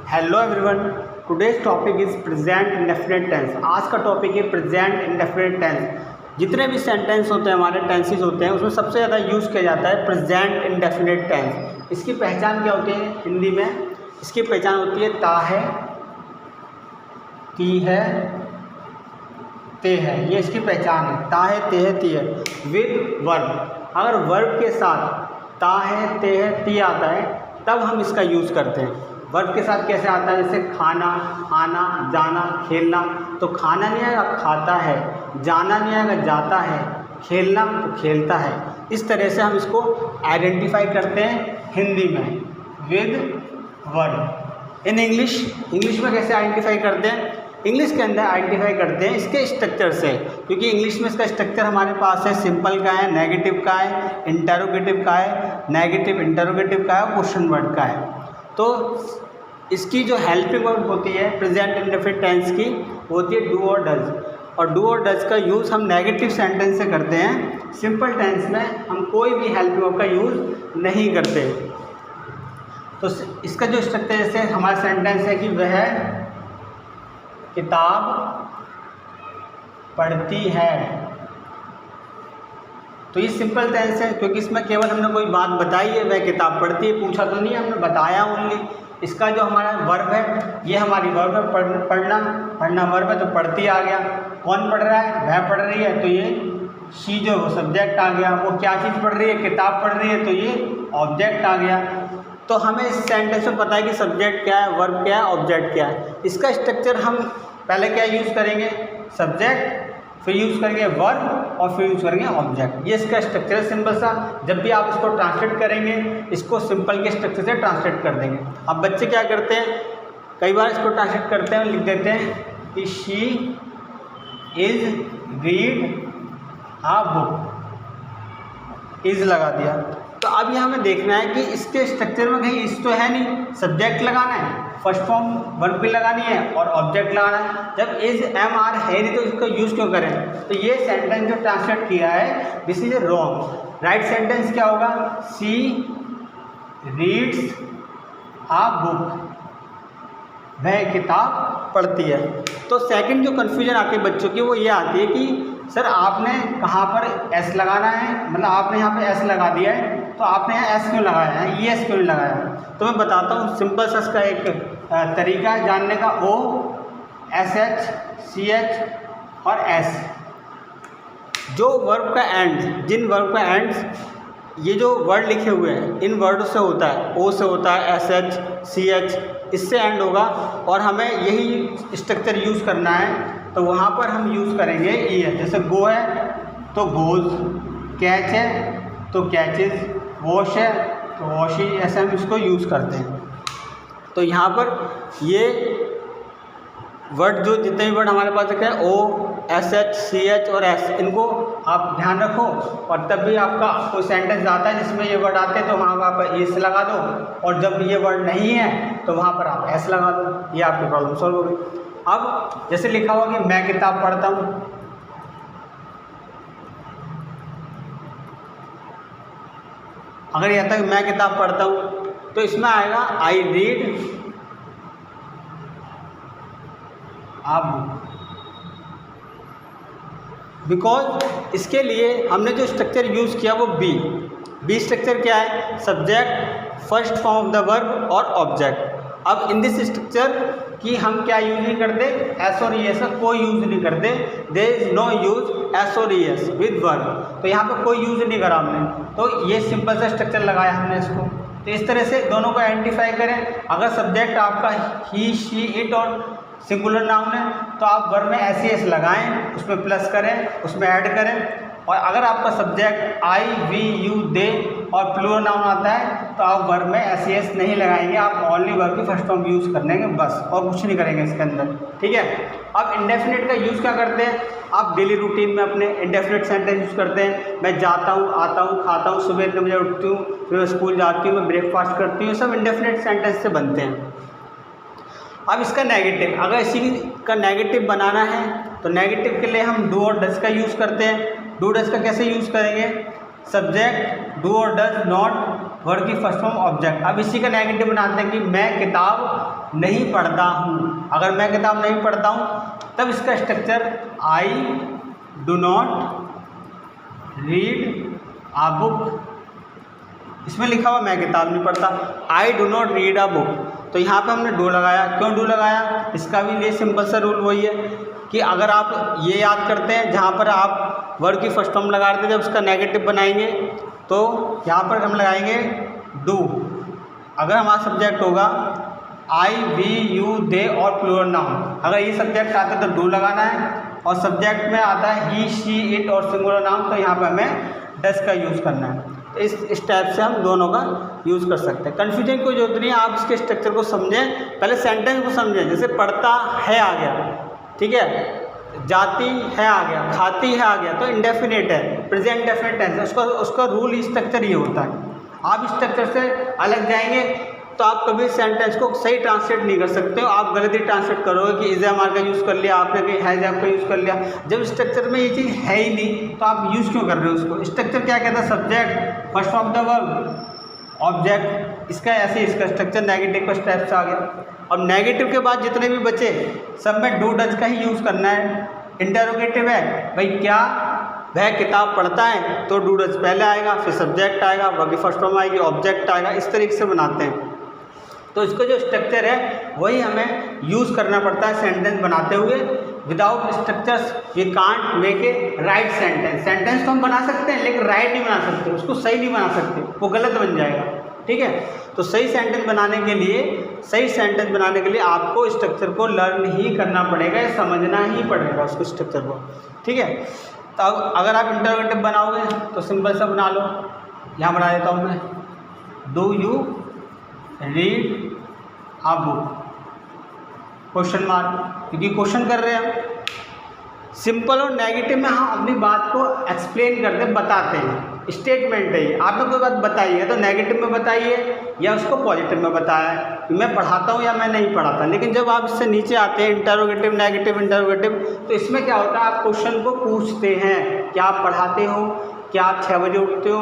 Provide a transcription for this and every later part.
Hello everyone, today's topic is present indefinite tense. आज का topic है प्रेजेंट इंडेफिनिट टेंस। जितने भी सेंटेंस होते हैं, हमारे टेंसेस होते हैं, उसमें सबसे ज़्यादा यूज़ किया जाता है प्रेजेंट इंडेफिनिट टेंस। इसकी पहचान क्या होती है हिंदी में? इसकी पहचान होती है ता है, ती है, ते है। ये इसकी पहचान है, ता है, ते है, ती है विद वर्ब। अगर वर्ब के साथ ता है, ते है, ती आता है तब हम इसका यूज़ करते हैं। वर्ब के साथ कैसे आता है? जैसे खाना, आना, जाना, खेलना। तो खाना नहीं आएगा, खाता है। जाना नहीं आएगा, जाता है। खेलना तो खेलता है। इस तरह से हम इसको आइडेंटिफाई करते हैं हिंदी में विद वर्ब। इन इंग्लिश में कैसे आइडेंटिफाई करते हैं? इंग्लिश के अंदर आइडेंटिफाई करते हैं इसके स्ट्रक्चर से, क्योंकि इंग्लिश में इसका स्ट्रक्चर हमारे पास है सिंपल का है, नेगेटिव का है, इंटरोगेटिव का है, नेगेटिव इंटरोगेटिव का है और क्वेश्चन वर्ड का है। तो इसकी जो हेल्पिंग वर्ब होती है प्रेजेंट इंडेफिनिट टेंस की, वो होती है डू और डज। और डू और डज का यूज़ हम नेगेटिव सेंटेंस से करते हैं। सिंपल टेंस में हम कोई भी हेल्पिंग वर्ब का यूज़ नहीं करते। तो इसका जो स्ट्रक्चर, जैसे हमारा सेंटेंस है कि वह किताब पढ़ती है, तो ये सिंपल टेंस है क्योंकि इसमें केवल हमने कोई बात बताई है, वह किताब पढ़ती है, पूछा तो नहीं, हमने बताया ओनली। इसका जो हमारा वर्ब है, ये हमारी वर्ब है, पढ़ना वर्ब है, तो पढ़ती आ गया। कौन पढ़ रहा है? वह पढ़ रही है, तो ये शी जो सब्जेक्ट आ गया। वो क्या चीज़ पढ़ रही है? किताब पढ़ रही है, तो ये ऑब्जेक्ट आ गया। तो हमें इस सेंटेंस में पता है कि सब्जेक्ट क्या है, वर्ब क्या है, ऑब्जेक्ट क्या है। इसका स्ट्रक्चर हम पहले क्या यूज़ करेंगे? सब्जेक्ट, फिर यूज़ करेंगे वर्ब और फिर यूज़ करेंगे ऑब्जेक्ट। ये इसका स्ट्रक्चर है सिंपल सा। जब भी आप इसको ट्रांसलेट करेंगे, इसको सिंपल के स्ट्रक्चर से ट्रांसलेट कर देंगे। अब बच्चे क्या करते हैं, कई बार इसको ट्रांसलेट करते हैं और लिख देते हैं कि she is read a book, is लगा दिया। तो अब यहाँ हमें देखना है कि इसके स्ट्रक्चर में कहीं इस तो है नहीं, सब्जेक्ट लगाना है, फर्स्ट फॉर्म वर्ब भी लगानी है और ऑब्जेक्ट लगाना है। जब इज एम आर है नहीं तो इसका यूज़ क्यों करें? तो ये सेंटेंस जो ट्रांसलेट किया है this is a wrong. Right sentence क्या होगा? शी रीड्स आ बुक, वह किताब पढ़ती है। तो सेकंड जो कन्फ्यूजन आती है बच्चों की वो ये आती है कि सर आपने कहाँ पर एस लगाना है, मतलब आपने यहाँ पे एस लगा दिया है, तो आपने यहाँ एस क्यों लगाया है, ये एस क्यों नहीं लगाया? तो मैं बताता हूँ सिंपल सा इसका एक तरीका है जानने का। ओ, एस एच, सी एच और एस, जो वर्ब का एंड, जिन वर्ब का एंड ये जो वर्ड लिखे हुए हैं इन वर्ड से होता है, ओ से होता है, एस एच, सी एच, इससे एंड होगा और हमें यही स्ट्रक्चर यूज़ करना है। तो वहाँ पर हम यूज़ करेंगे ई है। जैसे गो है तो गोज, कैच है तो कैचेज, वॉश है तो वॉशी, ऐसे हम इसको यूज़ करते हैं। तो यहाँ पर ये वर्ड जो जितने भी वर्ड हमारे पास है ओ, एस एच, सी एच और एस, इनको आप ध्यान रखो। और तब भी आपका कोई सेंटेंस आता है जिसमें ये वर्ड आते हैं तो वहाँ पर आप एस लगा दो, और जब ये वर्ड नहीं है तो वहाँ पर आप एस लगा दो। ये आपकी प्रॉब्लम सॉल्व हो गई। अब जैसे लिखा हुआ कि मैं किताब पढ़ता हूँ, अगर यह आता है मैं किताब पढ़ता हूँ तो इसमें आएगा I read a book, because इसके लिए हमने जो स्ट्रक्चर यूज़ किया वो बी स्ट्रक्चर क्या है? Subject, first form of the verb और ऑब्जेक्ट। अब इन दिस स्ट्रक्चर कि हम क्या यूज़ नहीं करते? एस और ई एस का कोई यूज़ नहीं करते। There is no use S और ई एस विद वर्ब। तो यहाँ पर कोई यूज़ नहीं करा हमने, तो ये सिंपल सा स्ट्रक्चर लगाया हमने इसको। तो इस तरह से दोनों को आइडेंटिफाई करें। अगर सब्जेक्ट आपका ही, शी, इट और सिंगुलर नाउन है तो आप वर्ब में एस ई एस लगाएँ, उसमें प्लस करें, उसमें ऐड करें। और अगर आपका सब्जेक्ट आई, वी, यू, दे और प्लूरल नाउन आता है तो आप वर्ब में एस ई एस नहीं लगाएंगे, आप ओनली वर्ब की फर्स्ट फॉर्म यूज़ कर लेंगे बस, और कुछ नहीं करेंगे इसके अंदर। ठीक है। अब इंडेफिनिट का यूज़ क्या करते हैं? आप डेली रूटीन में अपने इंडेफिनिट सेंटेंस यूज़ करते हैं। मैं जाता हूँ, आता हूँ, खाता हूँ, सुबह इतने बजे उठती हूँ, फिर मैं स्कूल जाती हूँ, मैं ब्रेकफास्ट करती हूँ, सब इंडेफिनिट सेंटेंस से बनते हैं। अब इसका नेगेटिव, अगर इसी का नेगेटिव बनाना है तो नेगेटिव के लिए हम डू और डज का यूज़ करते हैं। डू डज का कैसे यूज़ करेंगे? सब्जेक्ट डू और डज नॉट वर्ड की फर्स्ट फॉर्म ऑब्जेक्ट। अब इसी का नेगेटिव बनाते हैं कि मैं किताब नहीं पढ़ता हूँ। अगर मैं किताब नहीं पढ़ता हूँ तब इसका structure I do not read a book. इसमें लिखा हुआ मैं किताब नहीं पढ़ता, I do not read a book. तो यहाँ पे हमने डू लगाया। क्यों डू लगाया? इसका भी ये सिंपल सा रूल वही है कि अगर आप ये याद करते हैं जहाँ पर आप वर्ड की फर्स्ट फॉर्म लगा देते हैं, जब उसका नेगेटिव बनाएंगे तो यहाँ पर हम लगाएंगे डू। अगर हमारा सब्जेक्ट होगा आई वी यू दे और प्लूरल नाउन, अगर ये सब्जेक्ट आता है तो डू लगाना है, और सब्जेक्ट में आता है ही शी इट और सिंगुलर नाउन तो यहाँ पर हमें डस का यूज़ करना है। इस टाइप से हम दोनों का यूज़ कर सकते हैं। कन्फ्यूजन की कोई जरूरत नहीं है, आप इसके स्ट्रक्चर को समझें, पहले सेंटेंस को समझें। जैसे पढ़ता है आ गया, ठीक है, जाती है आ गया, खाती है आ गया, तो इंडेफिनेट है, प्रेजेंट डेफिनेट टेंस, उसका रूल स्ट्रक्चर ये होता है। आप स्ट्रक्चर से अलग जाएंगे तो आप कभी सेंटेंस को सही ट्रांसलेट नहीं कर सकते हो। आप गलत ही ट्रांसलेट करोगे कि इज एम आर का यूज़ कर लिया आपने, कहीं हैज एम का यूज़ कर लिया। जब स्ट्रक्चर में ये चीज़ है ही नहीं तो आप यूज़ क्यों कर रहे हो उसको? स्ट्रक्चर क्या कहता है? Subject first of the verb object, इसका ऐसे इसका स्ट्रक्चर नेगेटिव का स्टेप से आ गया। और नेगेटिव के बाद जितने भी बचे सब में डू डज का ही यूज़ करना है। इंटरोगेटिव है भाई, क्या वह किताब पढ़ता है, तो डू डज पहले आएगा, फिर सब्जेक्ट आएगा, बाकी फर्स्ट फॉर्म आएगी, ऑब्जेक्ट आएगा। इस तरीके से बनाते हैं। तो इसका जो स्ट्रक्चर है वही हमें यूज़ करना पड़ता है सेंटेंस बनाते हुए। Without structures we can't make a right sentence. Sentence तो हम बना सकते हैं लेकिन राइट नहीं बना सकते, उसको सही नहीं बना सकते, वो गलत बन जाएगा। ठीक है, तो सही सेंटेंस बनाने के लिए आपको स्ट्रक्चर को लर्न ही करना पड़ेगा, समझना ही पड़ेगा उसको स्ट्रक्चर को। ठीक है, तो अगर आप इंटरोगेटिव बनाओगे तो सिंपल सा बना लो। यहाँ बना देता हूँ मैं, do you read a book, question mark, क्योंकि क्वेश्चन कर रहे हैं हम। सिंपल और नेगेटिव में हम अपनी बात को एक्सप्लेन करते हैं, बताते हैं, स्टेटमेंट है ये। आपने कोई बात बताई है तो नेगेटिव में बताइए या उसको पॉजिटिव में बताया है, मैं पढ़ाता हूँ या मैं नहीं पढ़ाता। लेकिन जब आप इससे नीचे आते हैं इंटरोगेटिव, नेगेटिव, इंटरोगेटिव, तो इसमें क्या होता है? आप क्वेश्चन को पूछते हैं, क्या आप पढ़ाते हो, क्या आप 6 बजे उठते हो,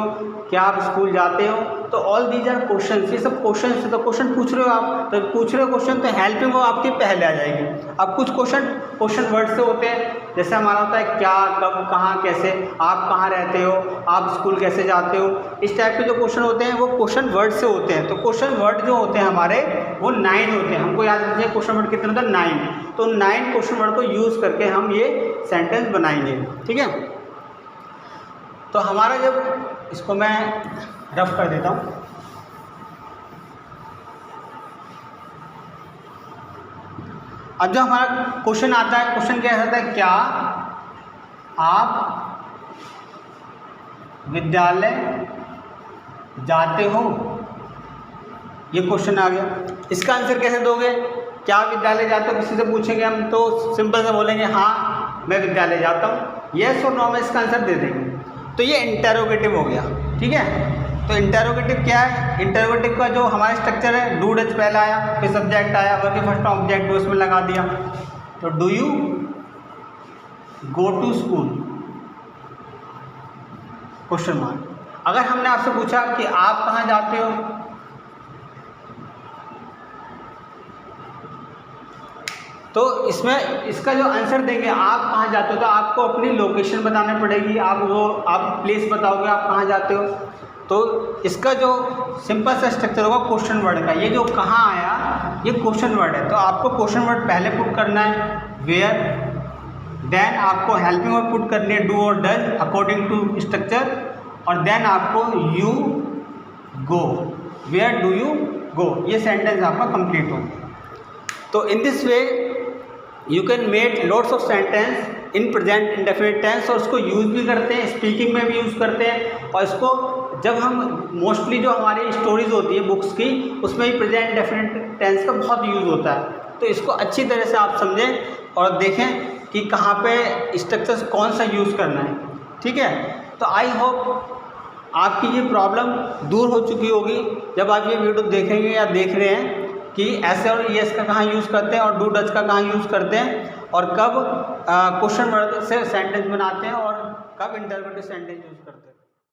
क्या आप स्कूल जाते हो, तो ऑल दीज आर क्वेश्चन। ये सब क्वेश्चन से, तो क्वेश्चन पूछ रहे हो आप, तो पूछ रहे हो क्वेश्चन, तो हेल्पिंग वो आपके पहले आ जाएगी। अब कुछ क्वेश्चन वर्ड से होते हैं, जैसे हमारा होता है क्या, कब, कहाँ, कैसे, आप कहाँ रहते हो, आप स्कूल कैसे जाते हो। इस टाइप के जो क्वेश्चन होते हैं वो क्वेश्चन वर्ड से होते हैं। तो क्वेश्चन वर्ड जो होते हैं हमारे वो 9 होते हैं। हमको याद रखिए क्वेश्चन वर्ड कितने होते हैं? 9। तो 9 क्वेश्चन वर्ड को यूज़ करके हम ये सेंटेंस बनाएंगे। ठीक है, तो हमारा जब इसको मैं रफ कर देता हूँ। अब जो हमारा क्वेश्चन आता है, क्वेश्चन क्या आता है? क्या आप विद्यालय जाते हो? ये क्वेश्चन आ गया। इसका आंसर कैसे दोगे? क्या विद्यालय जाते हो? किसी से पूछेंगे हम तो सिंपल से बोलेंगे हाँ मैं विद्यालय जाता हूँ, यस और नो में इसका आंसर दे देंगे। तो ये इंटरोगेटिव हो गया। ठीक है, तो इंटरोगेटिव क्या है? इंटरोगेटिव का जो हमारा स्ट्रक्चर है, डू डज पहला आया, फिर सब्जेक्ट आया, वर्ब फर्स्ट ऑब्जेक्ट उसमें लगा दिया। तो do you go to school, question mark. अगर हमने आपसे पूछा कि आप कहाँ जाते हो, तो इसमें इसका जो आंसर देंगे आप कहाँ जाते हो, तो आपको अपनी लोकेशन बतानी पड़ेगी। आप प्लेस बताओगे आप कहाँ जाते हो। तो इसका जो सिंपल सा स्ट्रक्चर होगा क्वेश्चन वर्ड का, ये जो कहाँ आया ये क्वेश्चन वर्ड है, तो आपको क्वेश्चन वर्ड पहले पुट करना है वेयर, देन आपको हेल्पिंग वर्ड पुट करनी है डू और डज अकॉर्डिंग टू स्ट्रक्चर, और देन आपको you go, where do you go, ये सेंटेंस आपका कंप्लीट हो। तो in this way you can make lots of sentence in present indefinite tense, और उसको यूज़ भी करते हैं, स्पीकिंग में भी यूज़ करते हैं। और इसको जब हम मोस्टली जो हमारी स्टोरीज होती है बुक्स की, उसमें भी प्रेजेंट इंडेफिनिट टेंस का बहुत यूज़ होता है। तो इसको अच्छी तरह से आप समझें और देखें कि कहाँ पे स्ट्रक्चर्स कौन सा यूज़ करना है। ठीक है, तो आई होप आपकी ये प्रॉब्लम दूर हो चुकी होगी जब आप ये वीडियो देखेंगे या देख रहे हैं कि ऐसे और यस का कहाँ यूज़ करते हैं और डू डज का कहाँ यूज़ करते हैं, और कब क्वेश्चन वर्ड से सेंटेंस बनाते हैं और कब इंटरोगेटिव सेंटेंस यूज़ करते हैं।